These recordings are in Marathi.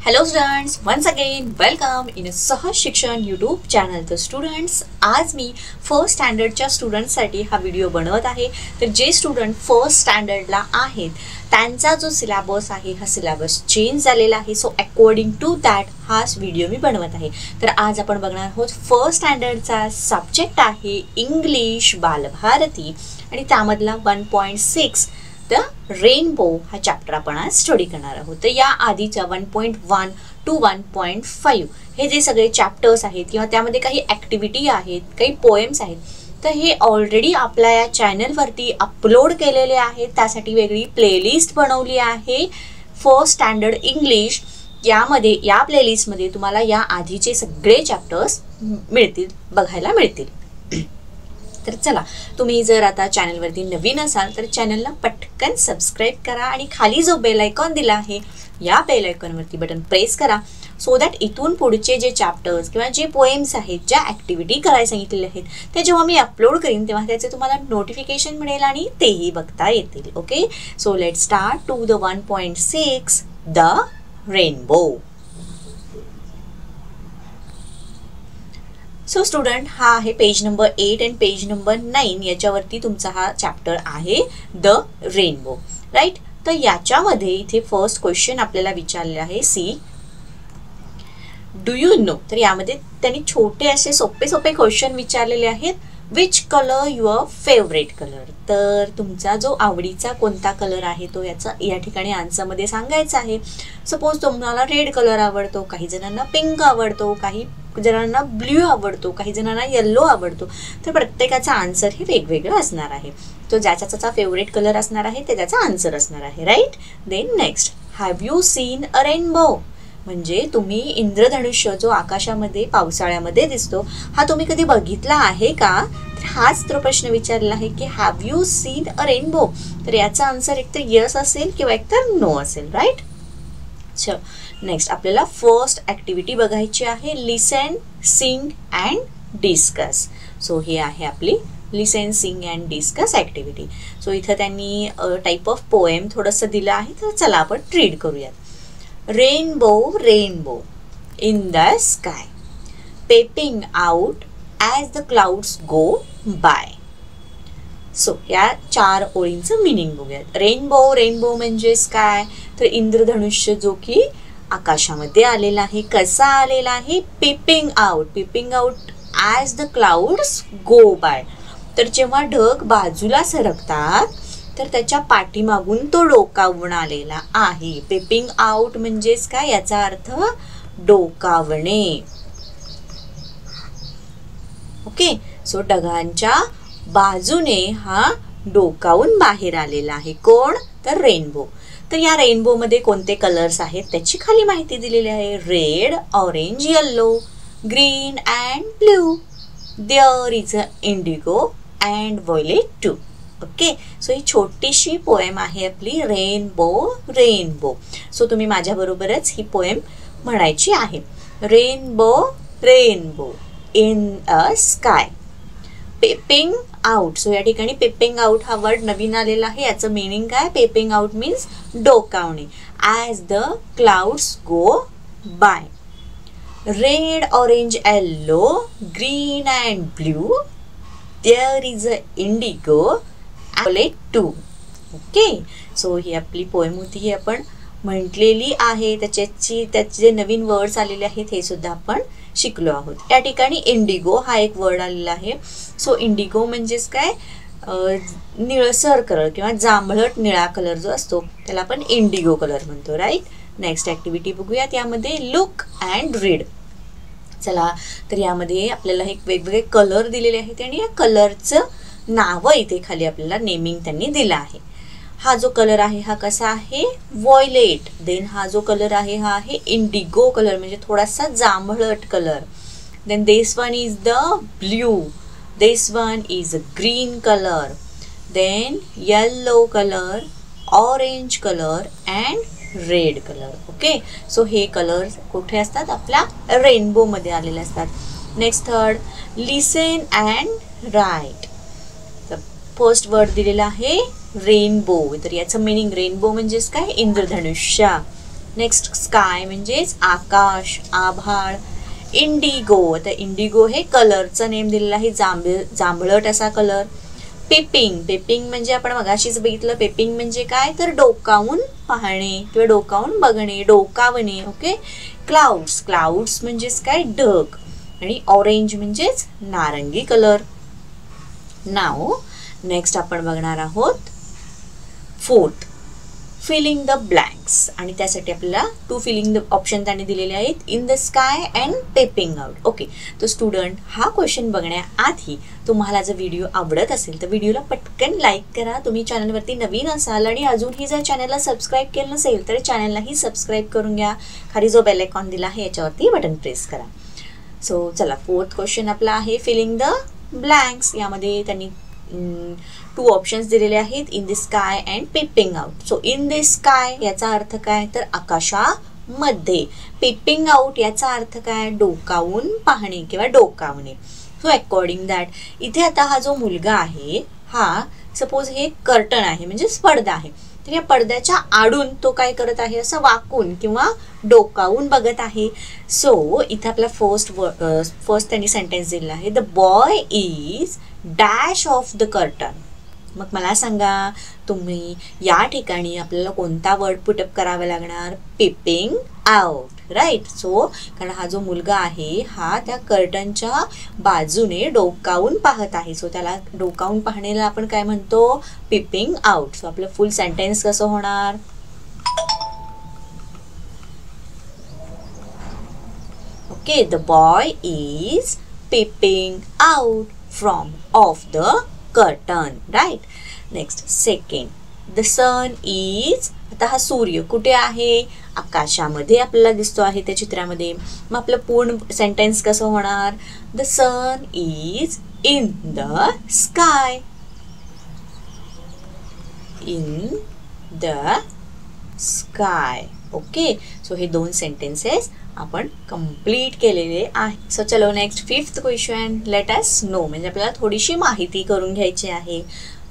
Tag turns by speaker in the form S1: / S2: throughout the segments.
S1: Hello students, once again welcome in a सहज शिक्षण YouTube चॅनल. तर स्टुडंट्स, आज मी फर्स्ट स्टँडर्डच्या स्टुडंट्ससाठी हा व्हिडिओ बनवत आहे. तर जे स्टुडंट फर्स्ट स्टँडर्डला आहेत त्यांचा जो सिलेबस आहे हा सिलेबस चेंज झालेला आहे. सो अकॉर्डिंग टू दॅट हा व्हिडिओ मी बनवत आहे. तर आज आपण बघणार आहोत फर्स्ट स्टँडर्डचा सब्जेक्ट आहे इंग्लिश बालभारती आणि त्यामधला 1.6 द रेनबो हा चॅप्टर आपण आज स्टडी करणार आहोत. तर या आधीचा 1.1 to 1.5 हे जे सगळे चॅप्टर्स आहेत किंवा त्यामध्ये काही ॲक्टिव्हिटी आहेत, काही पोएम्स आहेत, तर हे ऑलरेडी आपल्या या चॅनलवरती अपलोड केलेले आहेत. त्यासाठी वेगळी प्लेलिस्ट बनवली आहे फर्स्ट स्टँडर्ड इंग्लिश. यामध्ये या प्लेलिस्टमध्ये तुम्हाला या आधीचे सगळे चॅप्टर्स बघायला मिळतील. तर चला, तुम्ही जर आता चॅनलवरती नवीन असाल तर चॅनलला पटकन सबस्क्राईब करा आणि खाली जो बेल आयकॉन दिला आहे या बेल आयकॉनवरती बटन प्रेस करा, सो दॅट इथून पुढचे जे चॅप्टर्स किंवा जे पोएम्स आहेत, ज्या ॲक्टिव्हिटी करायला सांगितलेले आहेत, ते जेव्हा मी अपलोड करीन तेव्हा त्याचे तुम्हाला नोटिफिकेशन मिळेल आणि तेही बघता येतील. Okay, so let start to the 1.6 the rainbow. So student, हा आहे पेज नंबर 8 आणि पेज नंबर 9 याच्यावरती तुमचा हा चॅप्टर आहे द रेनबो, राईट. तर याच्यामध्ये इथे फर्स्ट क्वेश्चन आपल्याला विचारलेला आहे, सी डू यू नो. तर यामध्ये त्यांनी छोटे असे सोपे क्वेश्चन विचारलेले आहेत. Which colour your favourite colour. तर तुमचा जो आवडीचा कोणता कलर आहे तो या ठिकाणी आन्सरमध्ये सांगायचा आहे. सपोज तुम्हाला रेड कलर आवडतो, काही जणांना पिंक आवडतो, काही जणांना ब्ल्यू आवडतो, काही जणांना येल्लो आवडतो. तर प्रत्येकाचा आन्सर हे वेगवेगळं असणार आहे. तो ज्याचा त्याचा फेवरेट कलर असणार आहे ते त्याचा आन्सर असणार आहे, right. Then next, have you seen a rainbow. म्हणजे तुम्ही इंद्रधनुष्य जो आकाशामध्ये पावसाळ्यामध्ये दिसतो हा तुम्ही कधी बघितला आहे का. तर हाच तो प्रश्न विचारला आहे की have you seen a rainbow. तर याचा आन्सर एक तर यस असेल किंवा एक तर नो असेल, राईट. चल नेक्स्ट, आपल्याला फर्स्ट ॲक्टिव्हिटी बघायची आहे, listen, sing and discuss. So हे आहे आपली listen, sing and discuss activity. So इथं त्यांनी टाईप ऑफ पोएम थोडंसं दिलं आहे. तर चला आपण रीड करूयात. Rainbow rainbow in the sky, peeping out as the clouds go by. So या 4 ओळींचं मिनिंग बघूयात. रेनबो रेनबो म्हणजेच काय, तर इंद्रधनुष्य जो की आकाशामध्ये आलेला आहे. कसा आलेला आहे, peeping out as the clouds go by. तर जेव्हा ढग बाजूला सरकतात तर त्याच्या पाठीमागून तो डोकावून आलेला आहे. पेपिंग आउट म्हणजेच काय, याचा अर्थ डोकावणे. ओके, सो ढगांच्या बाजूने हा डोकावून बाहेर आलेला आहे. कोण, तर रेनबो. तर या रेनबो मध्ये कोणते कलर्स आहेत त्याची खाली माहिती दिलेली आहे. Red, orange, yellow, green and blue. There is a indigo and violet too. Okay, so ही छोटीशी पोएम आहे आपली रेनबो रेनबो. सो तुम्ही माझ्याबरोबरच ही पोएम म्हणायची आहे. Rainbow rainbow in a sky, peeping out. So या ठिकाणी पेपिंग आउट हा वर्ड नवीन आलेला आहे. याचं मिनिंग काय, पेपिंग आउट मीन्स डोकावणे. As the clouds go by, red, orange, yellow, green and blue. There is a indigo too. Okay, so ही आपली पोएम होती, ही आपण म्हटलेली आहे. त्याचे जे नवीन वर्ड्स आलेले आहेत हे सुद्धा आपण शिकलो आहोत. या ठिकाणी इंडिगो हा एक वर्ड आलेला आहे. सो इंडिगो म्हणजेच काय, निळसर कलर किंवा जांभळट निळा कलर जो असतो त्याला आपण इंडिगो कलर म्हणतो, राईट. नेक्स्ट ॲक्टिव्हिटी बघूयात. यामध्ये लुक अँड रीड. चला, तर यामध्ये आपल्याला एक वेगवेगळे कलर दिलेले आहेत आणि या कलरचं नावं इथे खाली आपल्याला नेमिंग त्यांनी दिलं आहे. हा जो कलर आहे हा कसा आहे, व्हायलेट. देन हा जो कलर आहे हा आहे इंडिगो कलर म्हणजे थोडासा जांभळट colour. Then this one is the blue, this one is a green colour, then yellow colour, orange colour and red colour. Okay, so हे कलर कुठे असतात, आपल्या रेनबो मध्ये आलेले असतात. Next third, listen and write. First word दिलेला आहे रेनबो. तर याचं मिनिंग, रेनबो म्हणजेच काय, इंद्रधनुष्य. नेक्स्ट स्काय म्हणजेच आकाश, आभाळ. इंडिगो, आता इंडिगो हे कलरचं नेम दिलेलं आहे, जांभळट असा कलर. पेपिंग, पेपिंग म्हणजे आपण मगाशीच बघितलं, पेपिंग म्हणजे काय तर डोकावून पाहणे किंवा डोकावून बघणे, डोकावणे. ओके. क्लाउड्स, क्लाउड्स म्हणजेच काय ढग. आणि ऑरेंज म्हणजेच नारंगी कलर. नाव नेक्स्ट आपण बघणार आहोत फोर्थ, फिलिंग द ब्लँक्स. आणि त्यासाठी आपल्याला टू फिलिंग द ऑप्शन त्यांनी दिलेले आहेत, in the sky and peeping out. Okay. तो स्टुडंट हा क्वेश्चन बघण्याआधी तुम्हाला जर व्हिडिओ आवडत असेल तर व्हिडिओला पटकन लाईक करा. तुम्ही चॅनलवरती नवीन असाल आणि अजूनही जर चॅनलला सबस्क्राईब केलं नसेल तर चॅनललाही सबस्क्राईब करून घ्या. खाली जो बेल आयकॉन दिला आहे याच्यावरती बटन प्रेस करा. सो चला, फोर्थ क्वेश्चन आपला आहे फिलिंग द ब्लँक्स. यामध्ये त्यांनी टू ऑप्शन्स दिलेले आहेत, in the sky and peeping out. So in the sky याचा अर्थ काय तर आकाशामध्ये. पेपिंग आउट याचा अर्थ काय डोकावून पाहणे किंवा डोकावणे. सो अकॉर्डिंग दॅट इथे आता हा जो मुलगा आहे हा सपोज हे कर्टन आहे म्हणजे पडदा आहे, तर या पडद्याच्या आडून तो काय करत आहे असं वाकून किंवा डोकावून बघत आहे. सो इथे आपला फर्स्ट त्यांनी सेंटेन्स दिला आहे, the boy is dash of the curtain. मग मला सांगा तुम्ही या ठिकाणी आपल्याला कोणता वर्ड पुटअप करावा लागणार, पेपिंग आउट. राईट. सो कारण हा जो मुलगा आहे हा त्या कर्टनच्या बाजूने डोकावून पाहत आहे, सो त्याला डोकावून पाहण्याला आपण काय म्हणतो, पेपिंग आउट. सो आपलं फुल सेंटेन्स कसं होणार, okay, the boy is peeping out from of the curtain. Right. Next second, the sun is. आता हा सूर्य कुठे आहे, आकाशामध्ये आपल्याला दिसतो आहे त्या चित्रामध्ये. मग आपलं पूर्ण सेंटेन्स कसं होणार, the sun is in the sky. In the sky. Okay. So हे दोन सेंटेन्सेस आपण कंप्लीट केलेले आहे. सो चलो next fifth question, let us know. म्हणजे आपल्याला थोडीशी माहिती करून घ्यायची आहे.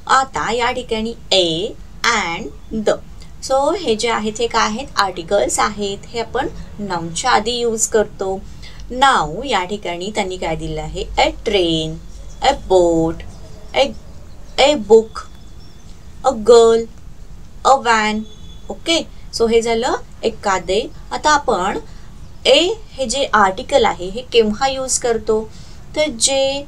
S1: आता या ठिकाणी ए अँड द. सो हे जे आहेत हे काय आहेत, आर्टिकल्स आहेत. हे आपण नाउनच्या आधी यूज करतो. नाव या ठिकाणी त्यांनी काय दिलं आहे, a train, a boat, a book, a girl, a van. Okay. So हे झालं एखादे. आता आपण ए हे जे आर्टिकल आहे हे केव्हा यूज करतो, तर जे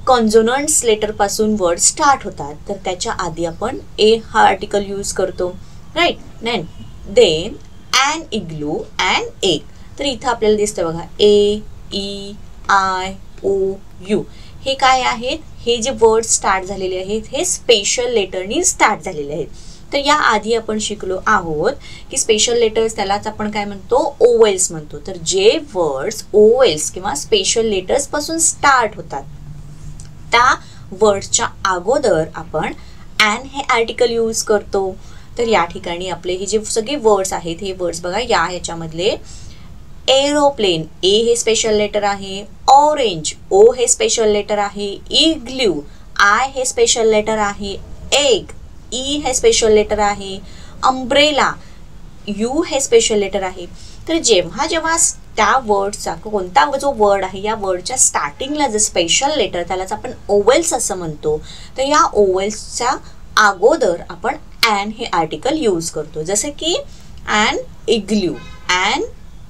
S1: कॉन्झोनंट्स लेटर पासून वर्ड स्टार्ट होतात तर त्याच्या आधी आपण ए हा आर्टिकल यूज करतो. Right. Then and, igloo and egg. तर इथं आपल्याला दिसतं बघा, A, E, I, O, U हे काय आहेत, हे जे वर्ड स्टार्ट झालेले आहेत हे स्पेशल लेटरनी स्टार्ट झालेले आहेत. तर या आधी आपण शिकलो आहोत की स्पेशल लेटर्स त्यालाच आपण काय म्हणतो, ओवेल्स म्हणतो. तर जे वर्ड्स ओवेल्स किंवा स्पेशल लेटर्स पासून स्टार्ट होतात त्या वर्ड्सच्या अगोदर आपण अँड हे आर्टिकल यूज करतो. तर या ठिकाणी आपले हे जे सगळे वर्ड्स आहेत हे वर्ड्स बघा, ह्याच्यामधले एरोप्लेन, ए हे स्पेशल लेटर आहे. ऑरेंज, ओ हे स्पेशल लेटर आहे. इग्ल्यू, आय हे स्पेशल लेटर आहे. एग, ई हे स्पेशल लेटर आहे. अम्ब्रेला, यू हे स्पेशल लेटर आहे. तर जेव्हा त्या वर्डचा कोणता जो वर्ड आहे या वर्डच्या स्टार्टिंगला जर स्पेशल लेटर त्यालाच आपण ओवेल्स असं म्हणतो. तर या ओवेल्सच्या अगोदर आपण अँड हे आर्टिकल यूज करतो. जसे की an igloo, an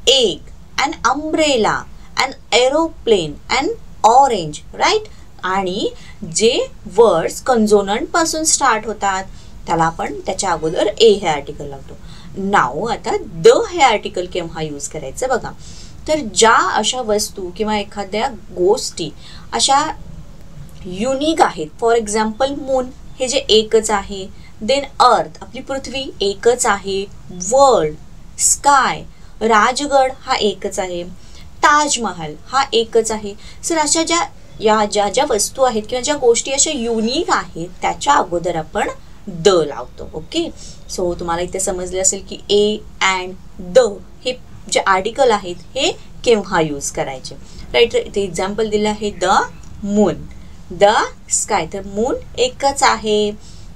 S1: egg, an umbrella, an aeroplane, an orange. Right. आणि जे वर्ड्स कन्झोनंट पासून स्टार्ट होतात त्याला आपण त्याच्या अगोदर ए हे आर्टिकल लावतो. नाव आता द हे आर्टिकल केव्हा यूज करायचं बघा. तर ज्या अशा वस्तू किंवा एखाद्या गोष्टी अशा युनिक आहेत, फॉर एक्झाम्पल मून हे जे एकच आहे. देन अर्थ आपली पृथ्वी एकच आहे. वर्ल्ड, स्काय, राजगड हा एकच आहे. ताजमहल हा एकच आहे. सर अशा ज्या वस्तू आहेत किंवा ज्या गोष्टी अशा युनिक आहेत त्याच्या अगोदर आपण द लावतो. ओके. सो तुम्हाला इथे समजले असेल की ए अँड द हे जे आर्टिकल आहेत हे केव्हा यूज करायचे. राईट. इथे एक्झाम्पल दिलं आहे द मून, द स्काय. तर मून एकच आहे.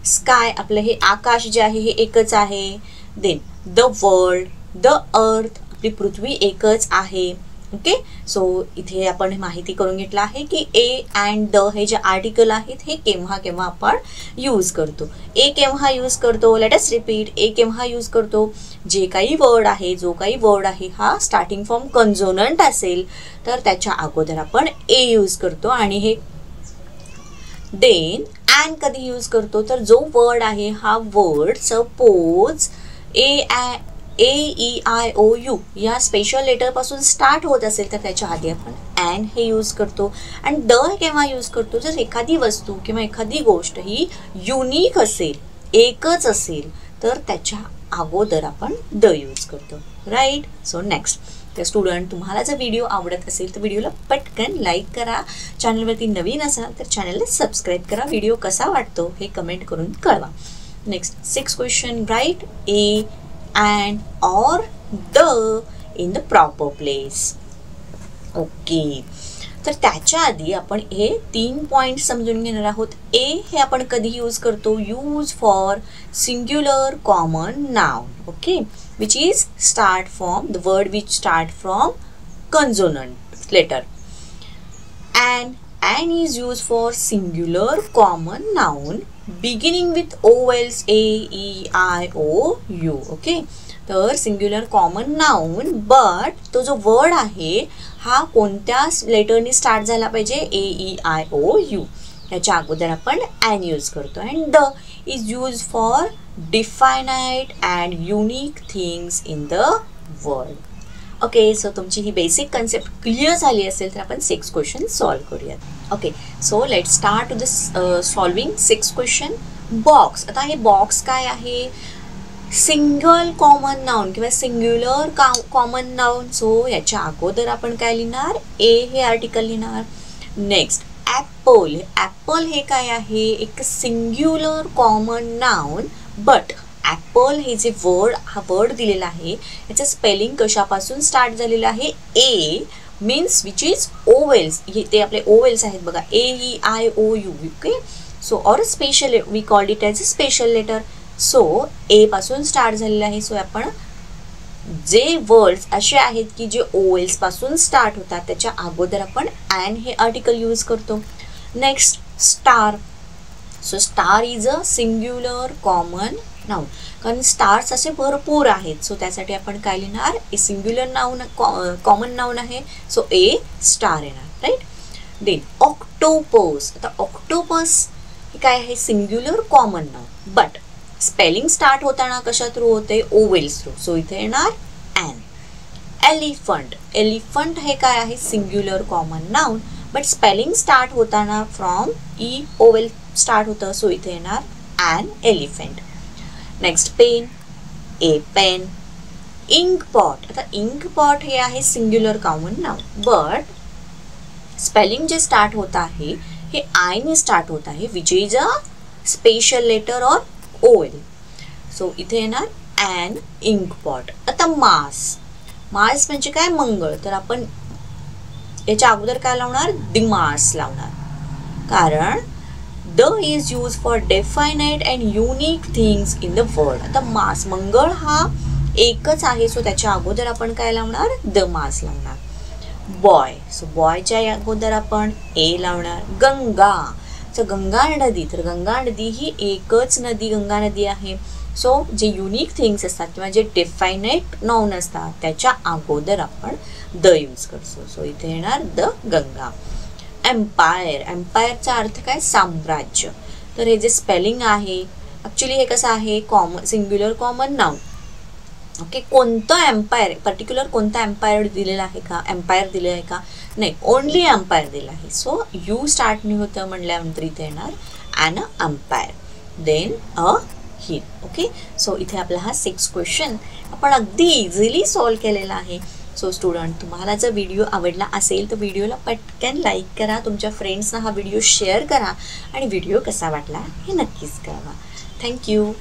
S1: स्काय आपलं हे आकाश जे आहे हे एकच आहे. Then the world, the earth, आपली पृथ्वी एकच आहे. ओके, सो इथे आपण माहिती करून घेतलं आहे की ए अँड द हे जे आर्टिकल आहेत हे केव्हा केव्हा आपण यूज करतो. ए केव्हा यूज करतो, लेट अस रिपीट, ए केव्हा यूज करतो, जे काही वर्ड आहे, जो काही वर्ड आहे हा स्टार्टिंग फ्रॉम कन्सोनंट असेल तर त्याच्या अगोदर आपण ए यूज करतो. आणि हे देन अँड कधी यूज करतो, तर जो वर्ड आहे हा वर्ड सपोज AEIOU या स्पेशल लेटर पासून स्टार्ट होत असेल तर त्याच्या आधी आपण अँड हे यूज करतो. आणि द केव्हा यूज करतो, जर एखादी वस्तू किंवा एखादी गोष्ट ही युनिक असेल, एकच असेल तर त्याच्या अगोदर आपण द यूज करतो. राईट. सो नेक्स्ट, तर स्टुडंट तुम्हाला जर व्हिडिओ आवडत असेल तर व्हिडिओला पटकन लाईक करा. चॅनलवरती नवीन असाल तर चॅनलला सबस्क्राईब करा. व्हिडिओ कसा वाटतो हे कमेंट करून कळवा. Next 6 question, right a and or the in the proper place. Okay, तर त्याच्या आधी आपण हे 3 पॉइंट समजून घेणार आहोत. ए हे आपण कधी यूज करतो, use for singular common noun. Okay, which is start from the word which start from consonant letter. and is used for singular common noun beginning with vowels AEIOU. Okay, तर सिंग्युलर कॉमन नाउन, बट तो जो वर्ड आहे हा कोणत्या लेटरनी स्टार्ट झाला पाहिजे, AEIOU. याच्या अगोदर आपण अँड यूज करतो. And the is use for definite and unique things in the world. Okay, so तुमची ही बेसिक कन्सेप्ट क्लिअर झाली असेल तर आपण 6 क्वेश्चन सॉल्व्ह करूयात. Okay, so let start with solving 6 question. Box, आता हे बॉक्स काय आहे, सिंगल कॉमन नाउन किंवा सिंग्युलर कॉमन नाउन. सो याच्या अगोदर आपण काय लिहिणार, ए हे आर्टिकल लिहिणार. नेक्स्ट ॲपल, ॲपल हे काय आहे, एक singular common noun, but Apple हे जे वर्ड, हा वर्ड दिलेला आहे याचं स्पेलिंग कशापासून स्टार्ट झालेलं आहे, A means which is vowels. ते आपले ओवेल्स आहेत बघा, AEIOU. Okay, so or special, we called it as a special letter. So A पासून स्टार्ट झालेलं आहे. सो आपण जे वर्ड्स असे आहेत की जे ओवेल्स पासून स्टार्ट होतात त्याच्या अगोदर आपण अँड हे आर्टिकल यूज करतो. Next star. So star is a singular common noun, कारण स्टार्स असे भरपूर आहेत. सो त्यासाठी आपण काय लिहिणार, a singular noun, common noun आहे. सो ए स्टार येणार. राईट. Then octopus. आता ऑक्टोपस हे काय आहे, singular common noun, but spelling start होताना कशा थ्रू होते, ओवेल्स थ्रू. सो इथे येणार अँड. एलिफंट, एलिफंट हे काय आहे, singular common noun, but spelling start होताना फ्रॉम ई ओवेल स्टार्ट होतं. सो इथे येणार and elephant. Next pen, a pen. Ink pot, आता इंक पॉट हे आहे singular common noun, but spelling जे स्टार्ट होत आहे हे आय ने स्टार्ट होत आहे, which is a special letter or vowel. So इथे येणार अँड इंक पॉट. आता मास, मास म्हणजे काय, मंगळ. तर आपण याच्या अगोदर काय लावणार, दिमास लावणार, कारण the is use for definite and unique things in the world. आता मास, मंगळ हा एकच आहे. सो त्याच्या अगोदर आपण काय लावणार, द मास लावणार. बॉय, सो बॉयच्या अगोदर आपण ए लावणार. गंगा, सो गंगा नदी, तर गंगा नदी ही एकच नदी, गंगा नदी आहे. सो जे युनिक थिंग्स असतात किंवा जे डेफायनाइट नाउन असतात त्याच्या अगोदर आपण द यूज करतो. सो इथे येणार द गंगा. एम्पायर, एम्पायरचा अर्थ काय, साम्राज्य. तर हे जे स्पेलिंग आहे ॲक्च्युली हे कसं आहे, common singular common noun. Okay, कोणतं एम्पायर, पर्टिक्युलर कोणता एम्पायर दिलेला आहे का, एम्पायर दिलेला आहे का, नाही, ओनली एम्पायर दिला आहे. सो यू स्टार्टनी होतं म्हणल्यानंतर इथे येणार an empire. Then a hill. Okay, so इथे आपला हा 6 क्वेश्चन आपण अगदी इझिली सॉल्व केलेला आहे. सो स्टुडंट, तुम्हाला जर व्हिडिओ आवडला असेल तर व्हिडिओला पटकन लाईक करा, तुमच्या फ्रेंड्सना हा व्हिडिओ शेअर करा आणि व्हिडिओ कसा वाटला हे नक्कीच कळवा. थँक्यू.